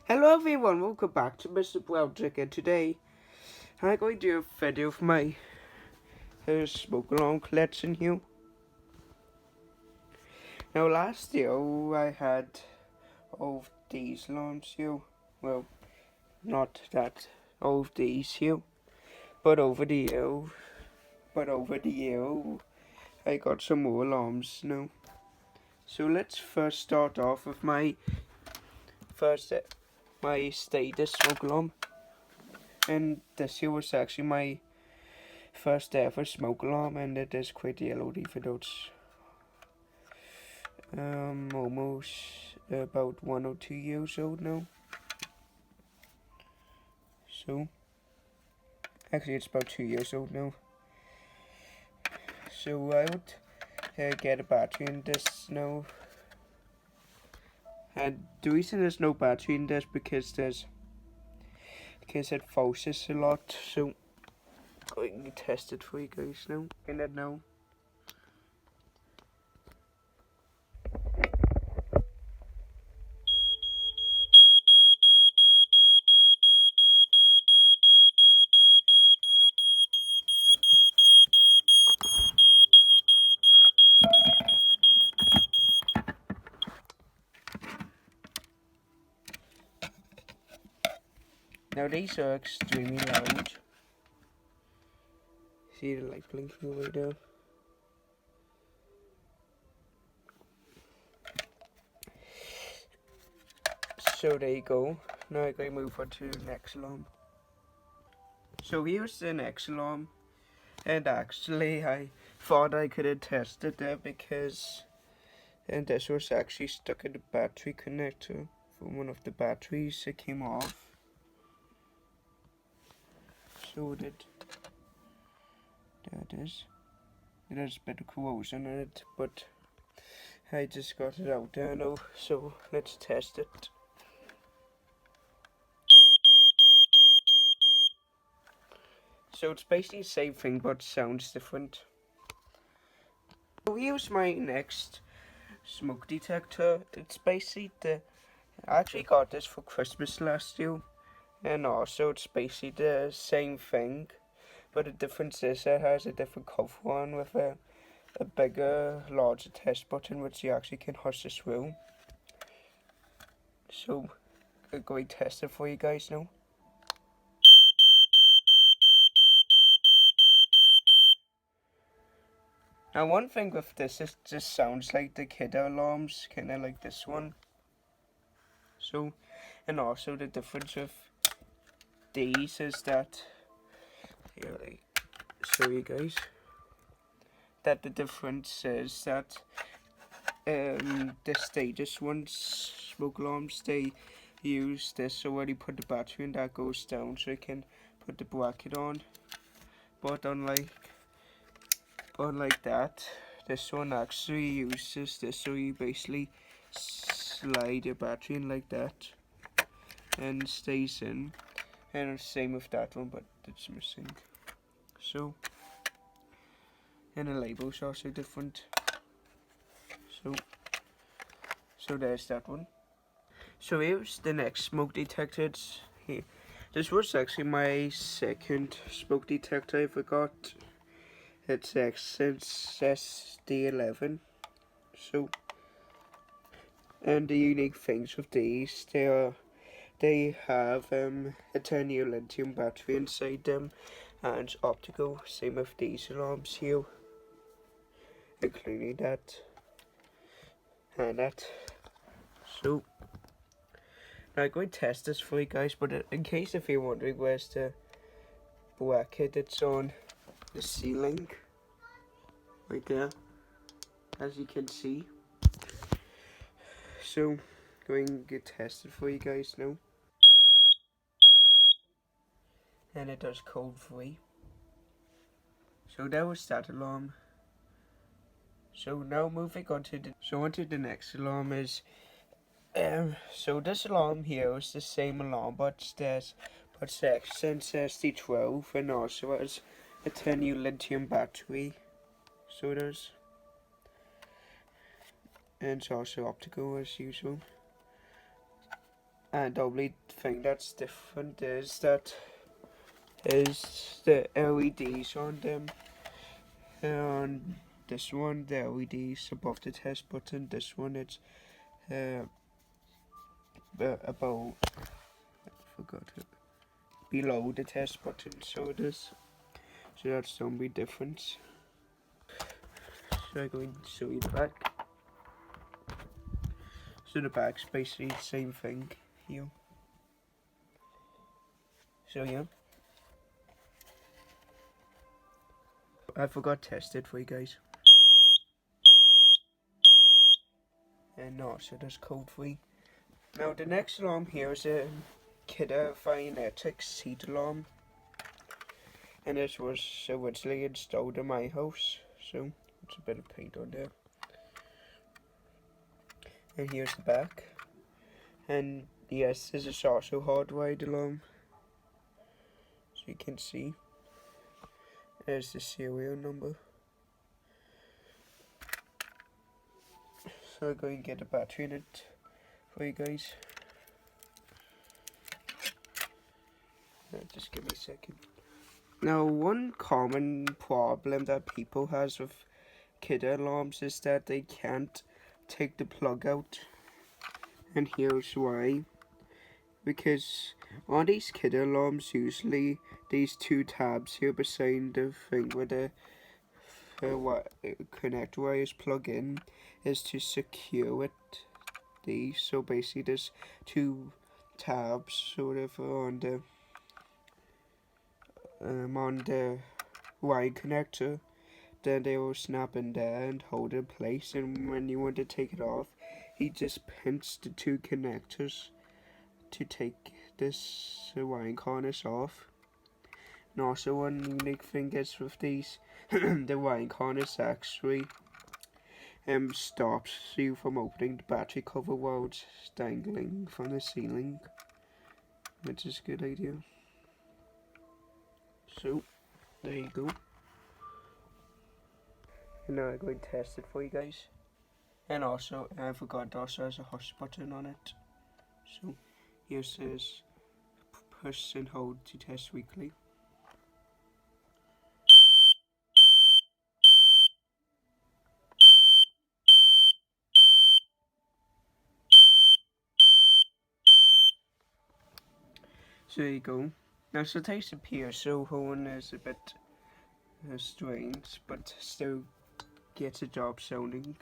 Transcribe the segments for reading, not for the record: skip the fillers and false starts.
Hello everyone, welcome back to Mr. Browntrick, and today I'm going to do a video of my smoke alarm collection here. Now last year I had all of these alarms here. Well, not that all of these here, but over the year I got some more alarms now. So let's first start off with my status smoke alarm. And this here was actually my first ever smoke alarm, and it is quite yellow even though it's almost about 1 or 2 years old now. So actually it's about 2 years old now. So I would get a battery in this now, and the reason there's no battery in this because it fuses a lot. So I can test it for you guys now. In it now. Now these are extremely loud. See the light blinking right there? So there you go. Now I'm going to move on to the next alarm. So here's the next alarm. And actually I thought I could have tested that because this was actually stuck in the battery connector from one of the batteries. It came off. So there it is. It has a bit of corrosion in it, but I just got it out there now. So let's test it. So it's basically the same thing but sounds different. So here's my next smoke detector. It's basically I actually got this for Christmas last year, and also it's basically the same thing, but the difference is it has a different cover on with a bigger, larger test button which you actually can hush this through. So I'm going to test it for you guys now. Now one thing with this is it just sounds like the kiddo alarms, kinda like this one. So, and also the difference with these is that, here I show you guys, that the difference is that the status ones, smoke alarms, they use this, so when you put the battery in that goes down so you can put the bracket on, but unlike that, this one actually uses this, so you basically slide your battery in like that and it stays in, and the same with that one but it's missing. So, and the labels are also different. So there's that one. So here's the next smoke detector. Here. This was actually my second smoke detector I ever got. It's since SD11. So, and the unique things with these, they have a 10-year lithium battery inside them, and it's optical. Same with these alarms here, including that and that. So now I'm going to test this for you guys, but in case if you're wondering where's the bracket, it's on the ceiling right there, as you can see. So I'm going to test it for you guys now, and it does code 3. So that was that alarm. So now moving on to the next alarm is so this alarm here is the same alarm but since SD12, and also has a 10-year lithium battery. So it is, and it's also optical as usual. And the only thing that's different is the LEDs on them. On this one, the LEDs above the test button. This one, it's about, I forgot it, below the test button. So it is. So that's the only difference. So I'm going to show you the back. So the back's basically the same thing here. So yeah. I forgot to test it for you guys. And also there's code free. Now the next alarm here is a Kidde Vinetic seat alarm. And this was originally installed in my house. So it's a bit of paint on there. And here's the back. And yes, this is also hardwired alarm. So you can see. There's the serial number. So I'm going to get a battery in it for you guys. Just give me a second. Now, one common problem that people has with Kidde alarms is that they can't take the plug out. And here's why. Because on these Kidde alarms, usually these two tabs here beside the thing where the connector wires plug in is to secure it. These, so basically there's two tabs sort of on the wire connector. Then they will snap in there and hold in place, and when you want to take it off, you just pinch the two connectors to take this wiring harness off. And also one unique thing is with these, the wiring harness actually stops you from opening the battery cover while it's dangling from the ceiling, which is a good idea. So there you go. And now I'm going to test it for you guys. And also, I forgot, it also has a hush button on it. So here says push and hold to test weekly. So there you go. Now Citation PSO horn is a bit strange, but still gets a job sounding.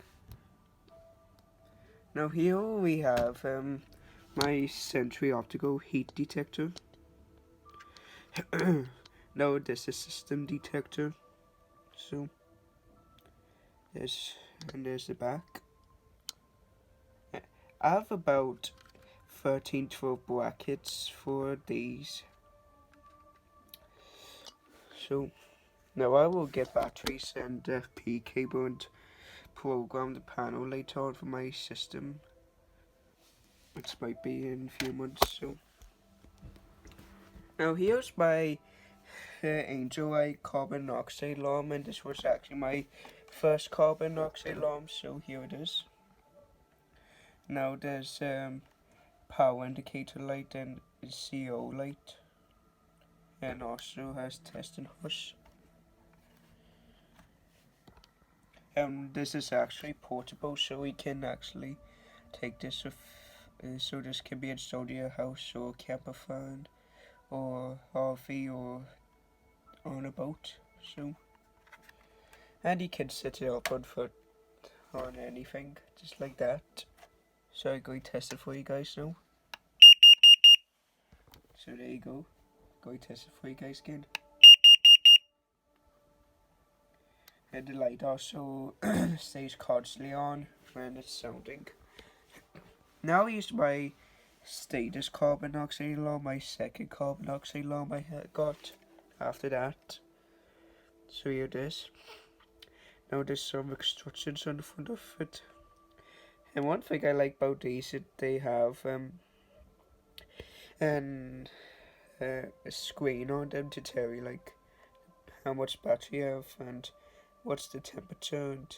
Now here we have my Sentry optical heat detector. Now this is system detector. So there's the back. I have about 13-12 brackets for these. So now I will get batteries and FP cable and program the panel later on for my system, which might be in a few months. So now here's my Angel Eye carbon monoxide alarm, and this was actually my first carbon monoxide alarm, so here it is. Now there's power indicator light and CO light, and also has test and hush. This is actually portable, so we can actually take this with, so this can be installed in your house or camper van or RV or on a boat. So, and you can set it up on foot on anything, just like that. So I'm going to test it for you guys now. So there you go. Going to test it for you guys again. And the light also stays constantly on when it's sounding. Now I used my status carbon monoxide alarm, my second carbon monoxide alarm I got after that. So here it is. Now there's some instructions on the front of it. And one thing I like about these is they have a screen on them to tell you like how much battery you have and what's the temperature and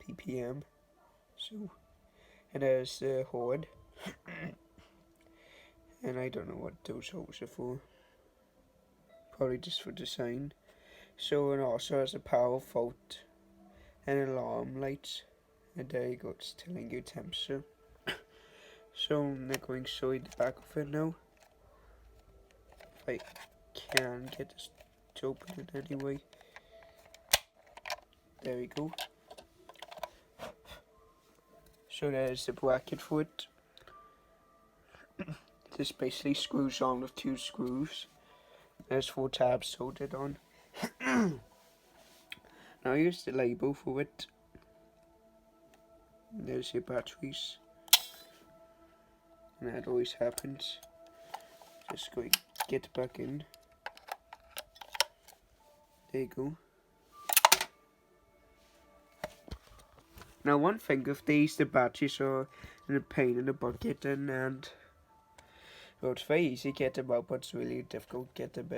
ppm. So, and there's the horn. And I don't know what those holes are for. Probably just for design. So, and also has a power fault and alarm lights. And there you go, it's telling you temperature. So I'm going to show you the back of it now. If I can get this to open it anyway. There we go. So there's the bracket for it. This basically screws on with 2 screws. There's 4 tabs soldered on. Now here's the label for it. There's your batteries. And that always happens. Just going to get back in. There you go. Now one thing of these, the batteries are in a pain in the butt getting, and well, it's very easy to get them out, but it's really difficult to get them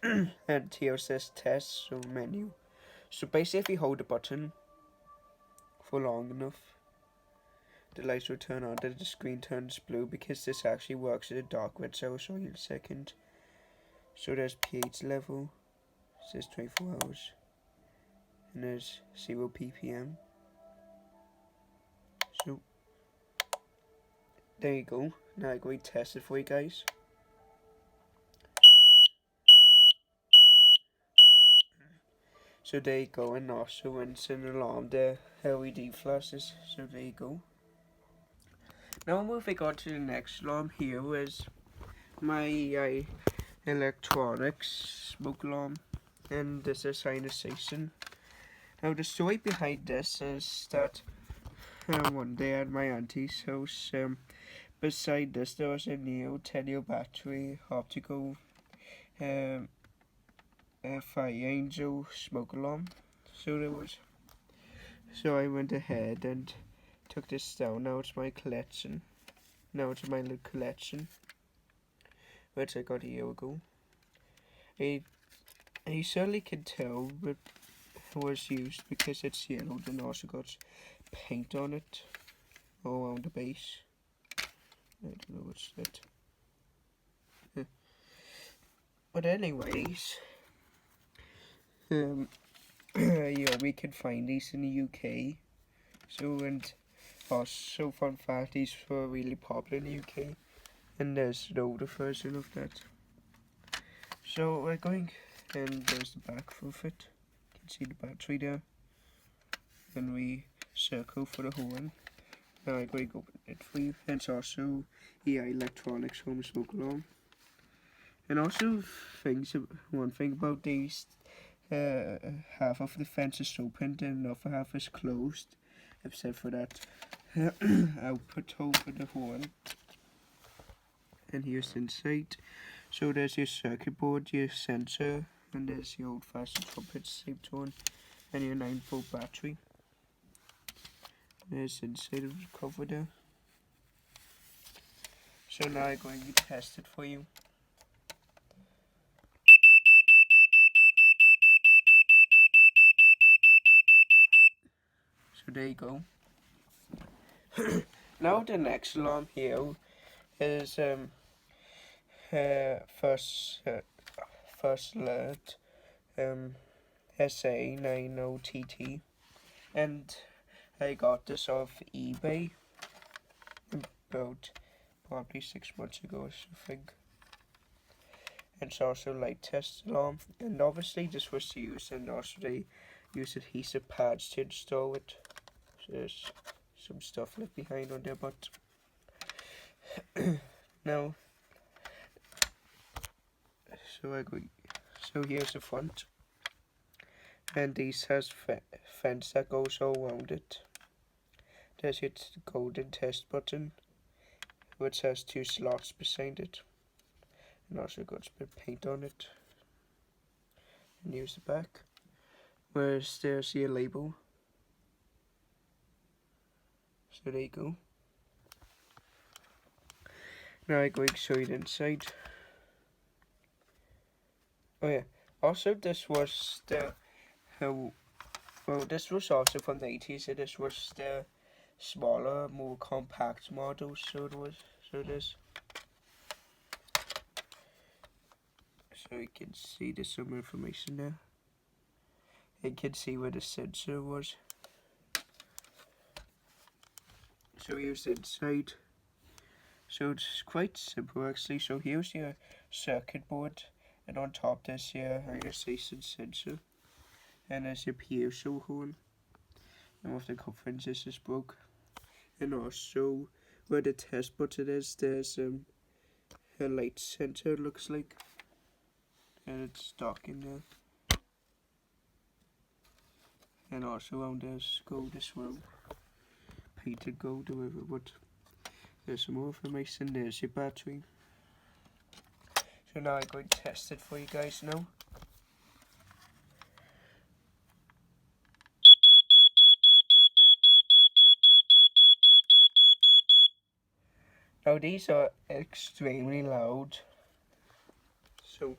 in. And here says test, so menu. So basically if you hold the button for long enough, the lights will turn on, then the screen turns blue, because this actually works in the dark red, so I'll show you in a second. So there's pH level, it says 24 hours, and there's 0 ppm. So there you go. Now I'm going to test it for you guys. So there you go, and also when it's an alarm, the LED flashes. So there you go. Now moving on to the next alarm, here is my electronics smoke alarm, and this is sinusation. Now the story behind this is that one day at my auntie's house, beside this there was a new 10-year battery optical Fire Angel smoke alarm. So I went ahead and took this down. Now it's my collection. Now it's my little collection, which I got a year ago. You certainly can tell it was used because it's yellowed and also got paint on it all around the base. I don't know what's that. But anyways, yeah, we can find these in the UK. So, and also fun fact, these were really popular in the UK, and there's an older version of that. So we're going, and there's the back of it. You can see the battery there. And we circle for the horn. Now I'm going to open it for you. And it's also EI Electronics home smoke alarm. And also one thing about these, half of the fence is open and the other half is closed, except for that output hole for the horn. And here's inside. So there's your circuit board, your sensor, and there's your old-fashioned trumpet taped on, and your 9-volt battery. There's inside of the cover there. So now I'm going to test it for you. So there you go. Now the next alarm here is first alert SA90TT, and I got this off eBay about probably 6 months ago, I think. And it's also light test alarm, and obviously this was used, and also they use adhesive pads to install it. So there's some stuff left behind on there, but now, so here's the front, and this has fence that goes all around it. There's your golden test button, which has 2 slots beside it, and also got a bit of paint on it. And here's the back, where there's your label. So there you go. Now I'm going to show you the inside. Oh yeah, also this was the, well, this was also from the 80s, so this was the smaller, more compact model, so it is. So you can see there's some information there. You can see where the sensor was. So here's the inside. So it's quite simple actually. So here's your circuit board, and on top there's your ionization sensor, and there's your piezo horn. And with the couplings this is broke. And also where the test button is, there's a light sensor looks like, and it's stuck in there. And also on there's gold as well, painted gold or whatever, but there's some more information. There's your battery. So now I'm going to test it for you guys now. Now these are extremely loud. So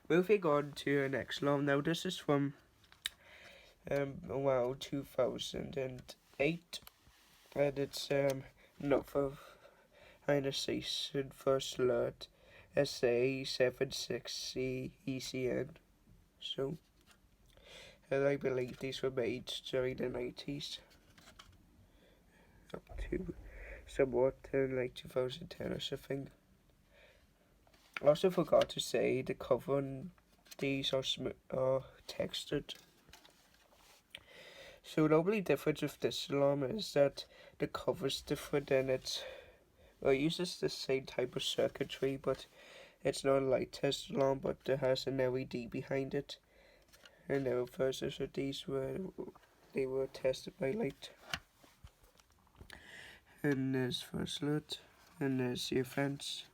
moving on to the next alarm. Now this is from around 2008, and it's another ionization first alert SA76C ECN. So, and I believe these were made during the 90s up to somewhat like 2010 or something. I also forgot to say the cover on these are textured. So the only difference with this alarm is that the cover's different, and it uses the same type of circuitry, but it's not a light test alarm, but it has an LED behind it. And the versions of these were tested by light. And there's first alert, and there's your fence,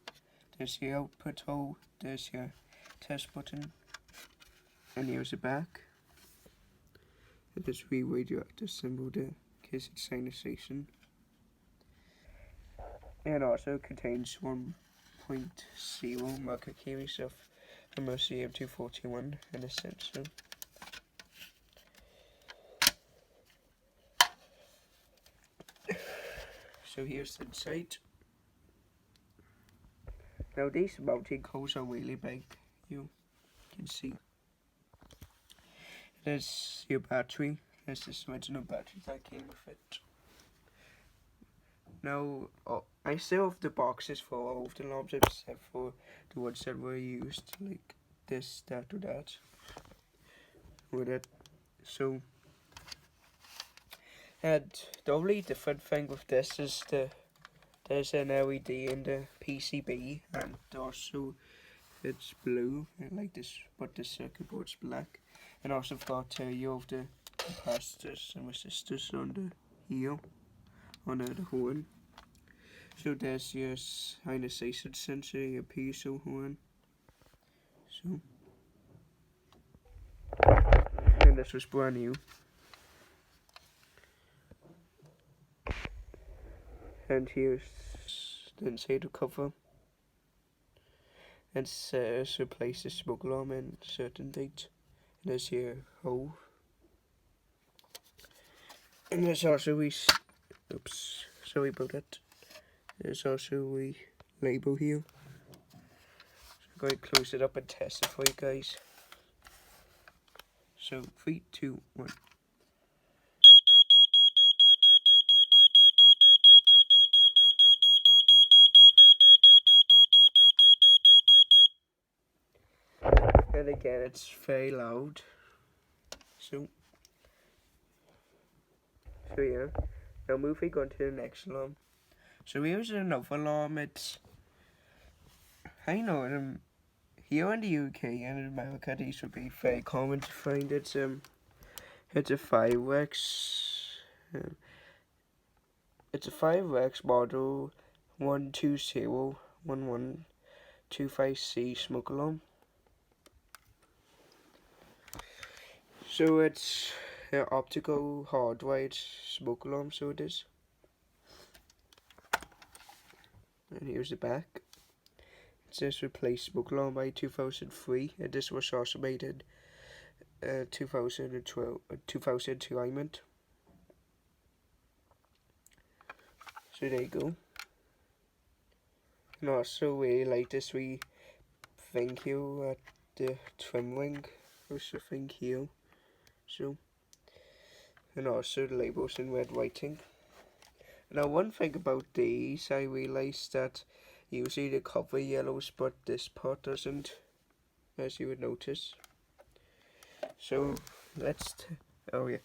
there's your output hole, there's your test button, and here's the back. And this radioactive symbol there, in case it's ionization. And also contains 1.0 microcuries of MOCM241 and a sensor. So here's the inside. Now these mounting holes are really big, you can see. There's your battery. There's this original battery that came with it. Now, I still have the boxes for all of the alarms except for the ones that were used, like this, that, or that. With it. So, and the only different thing with this is there's an LED in the PCB, and also it's blue, like this, but the circuit board's black. And also I've got you have the capacitors and resistors on the heel, on the horn. So there's your ionization sensor, your piezo horn. So, and this was brand new. And here's the inside cover. And says replace the smoke alarm in certain date. And there's your hole. And there's also sorry about that. There's also a label here. So I'm going to close it up and test it for you guys. So 3, 2, 1. And again, it's very loud. So yeah. Now moving on to the next alarm. So here's another alarm. It's, I know, here in the UK and in America, these would be very common to find. It's a Fireworks. It's a Fireworks model 1201125C smoke alarm. So it's an optical hardwired smoke alarm, so it is. And here's the back. It says replace smoke alarm by 2003, and this was also made in 2002 I meant. So there you go. And also really like this thing here at the trim ring. There's a thing here. So, and also the labels in red writing. Now, one thing about these, I realised that usually the cover yellows, but this part doesn't, as you would notice. So, oh yeah.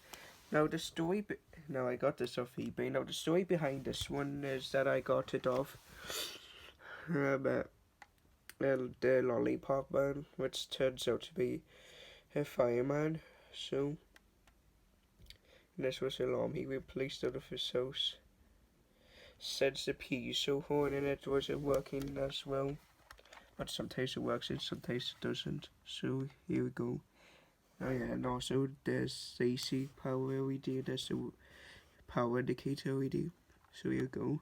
Now the story, now I got this off eBay. Now the story behind this one is that I got it off the Lollipop Man, which turns out to be a fireman. So, this was the alarm he replaced out of his house. Since the piezo horn in it wasn't working as well, but sometimes it works and sometimes it doesn't. So here we go. Oh yeah, and also there's AC power LED, that's the power indicator LED. So here we go.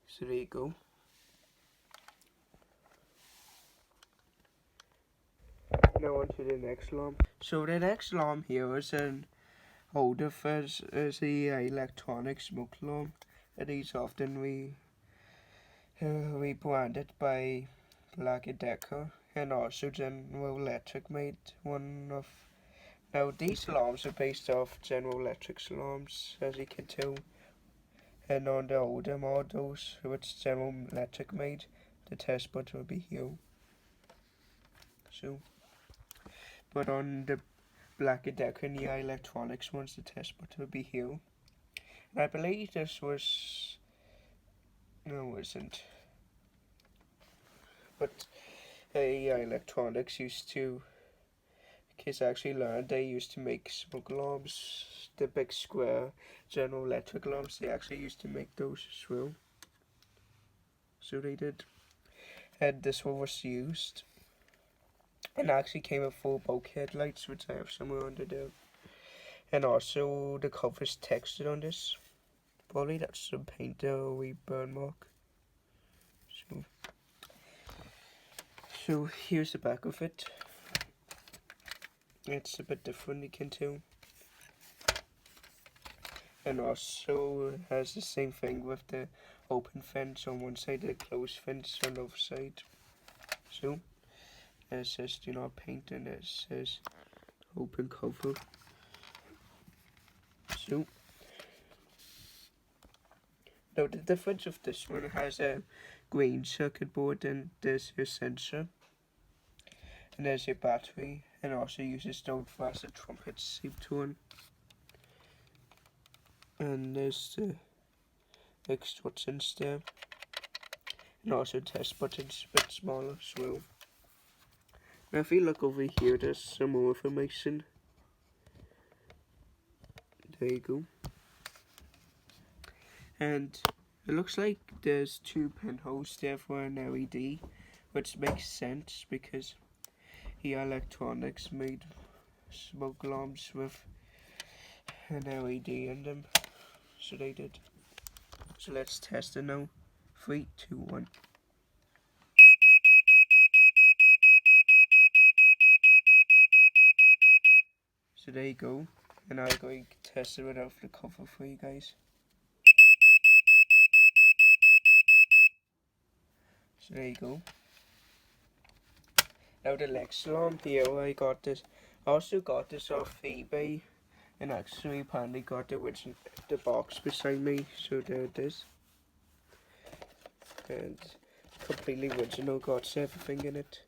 So there you go. Now on to the next alarm. So the next alarm here is an older is the electronic smoke alarm. It is often rebranded by Black & Decker, and also General Electric made one of. Now these alarms are based off General Electric's alarms, as you can tell, and on the older models which General Electric made, the test button will be here. So, but on the Black & Decker and EI Electronics ones, the test button will be here. And I believe this was, no it isn't, but EI Electronics used to, kids actually learned they used to make smoke alarms, the big square General Electric alarms, they actually used to make those as well. So they did. And this one was used. And actually came with full bulkhead lights, which I have somewhere under there. And also the cover's textured on this. Probably that's some paint or a burn mark. So here's the back of it. It's a bit different, you can tell. And also has the same thing with the open fence on one side, the closed fence on the other side. So it says do not paint and it says open cover. So now the difference of this one has a green circuit board and there's your sensor. And there's your battery, and also uses Don't Fast Trumpet shape tone. And there's the instructions there. And also test buttons, a bit smaller as well. Now if you look over here, there's some more information. There you go. And it looks like there's 2 pinholes there for an LED, which makes sense because Electronics made smoke alarms with an LED in them. So they did. So let's test it now. 3, 2, 1. So there you go. And I'm going to test it without the cover for you guys. So there you go. Now the next alarm here, I also got this off eBay, and actually apparently got it with the box beside me, so there it is. And completely original, got everything in it.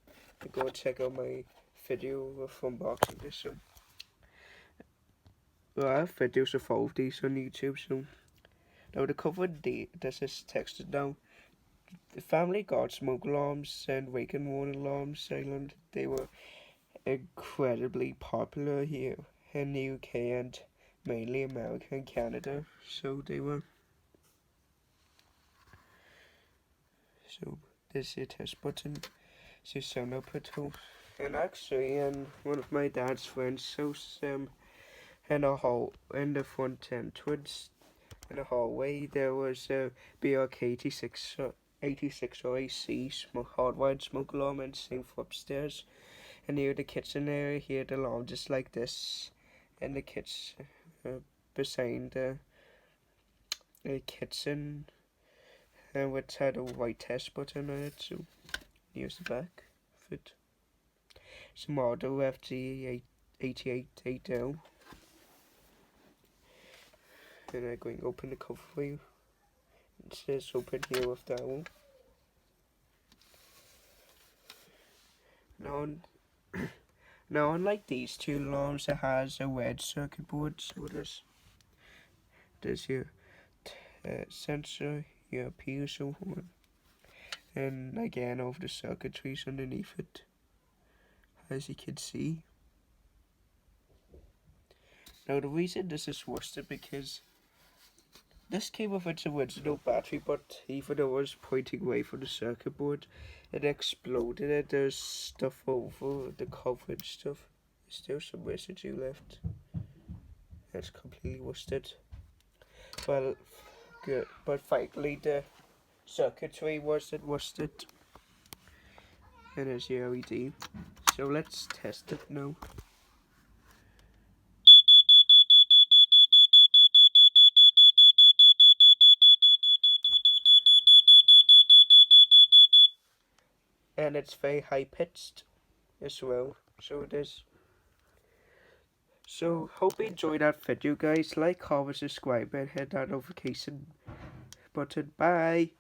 Go check out my video of unboxing this one. Well, I have videos of all of these on YouTube, so now the cover date, this is texted now. The family got smoke alarms and wake and warning alarms silent. They were incredibly popular here in the UK and mainly America and Canada. So they were. So this is a test button. So sound output hole. And actually, one of my dad's friends shows in the front entrance in the hallway there was a BRK 86 or AC hardwired smoke alarm and same for upstairs. And near the kitchen area, here the alarm just like this in the kitchen, beside the kitchen, which had a white test button on it. So here's the back of it. It's a model FG888L. And I'm going to open the cover for you. It says open here with that one. Now unlike these two alarms, it has a wedge circuit board. So there's your sensor, your piezo one, and again all of the circuitries underneath it, as you can see. Now the reason this is rusted because this came with its original battery, but even though it was pointing away from the circuit board, it exploded and there's stuff over the cover and stuff. There's still some residue left. It's completely rusted. Well, good. But finally the circuitry wasn't rusted. And there's your LED. So let's test it now. And it's very high pitched as well. So it is. So hope you enjoyed that video, guys. Like, comment, subscribe, and hit that notification button. Bye.